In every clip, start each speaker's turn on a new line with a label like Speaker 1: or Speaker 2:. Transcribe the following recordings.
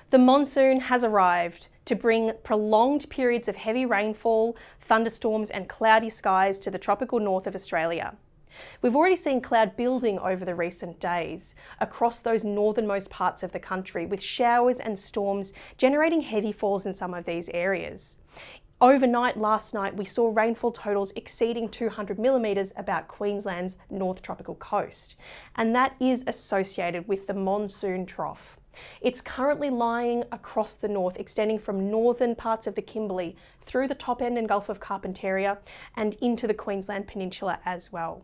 Speaker 1: The monsoon has arrived to bring prolonged periods of heavy rainfall, thunderstorms and cloudy skies to the tropical north of Australia. We've already seen cloud building over the recent days across those northernmost parts of the country, with showers and storms generating heavy falls in some of these areas. Overnight last night, we saw rainfall totals exceeding 200 millimetres about Queensland's North Tropical coast, and that is associated with the monsoon trough. It's currently lying across the north, extending from northern parts of the Kimberley through the top end and Gulf of Carpentaria and into the Queensland Peninsula as well.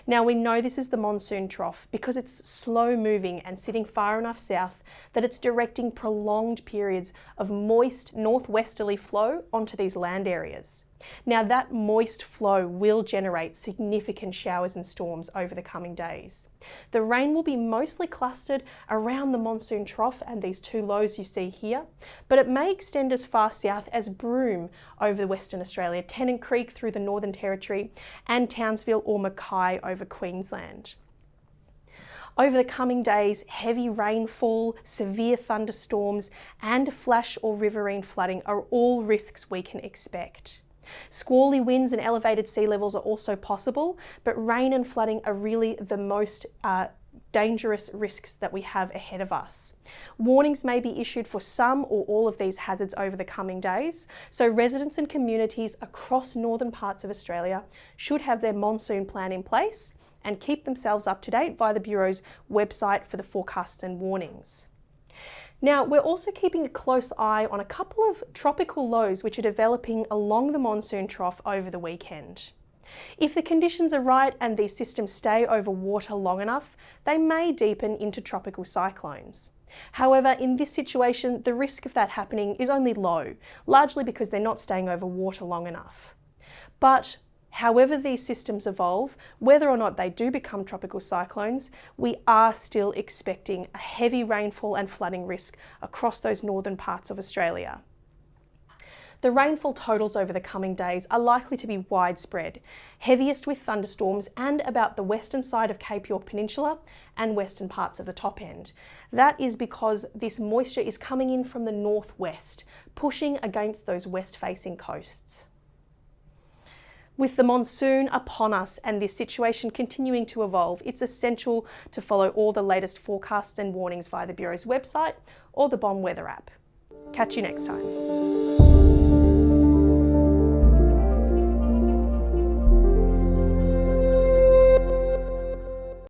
Speaker 1: Now, we know this is the monsoon trough because it's slow moving and sitting far enough south that it's directing prolonged periods of moist northwesterly flow onto these land areas. Now, that moist flow will generate significant showers and storms over the coming days. The rain will be mostly clustered around the monsoon trough and these two lows you see here, but it may extend as far south as Broome over Western Australia, Tennant Creek through the Northern Territory, and Townsville or Mackay over Queensland. Over the coming days, heavy rainfall, severe thunderstorms, and flash or riverine flooding are all risks we can expect. Squally winds and elevated sea levels are also possible, but rain and flooding are really the most dangerous risks that we have ahead of us. Warnings may be issued for some or all of these hazards over the coming days, so residents and communities across northern parts of Australia should have their monsoon plan in place and keep themselves up to date via the Bureau's website for the forecasts and warnings. Now, we're also keeping a close eye on a couple of tropical lows which are developing along the monsoon trough over the weekend. If the conditions are right and these systems stay over water long enough, they may deepen into tropical cyclones. However, in this situation, the risk of that happening is only low, largely because they're not staying over water long enough. But however these systems evolve, whether or not they do become tropical cyclones, we are still expecting a heavy rainfall and flooding risk across those northern parts of Australia. The rainfall totals over the coming days are likely to be widespread, heaviest with thunderstorms and about the western side of Cape York Peninsula and western parts of the top end. That is because this moisture is coming in from the northwest, pushing against those west-facing coasts. With the monsoon upon us and this situation continuing to evolve, it's essential to follow all the latest forecasts and warnings via the Bureau's website or the BOM weather app. Catch you next time.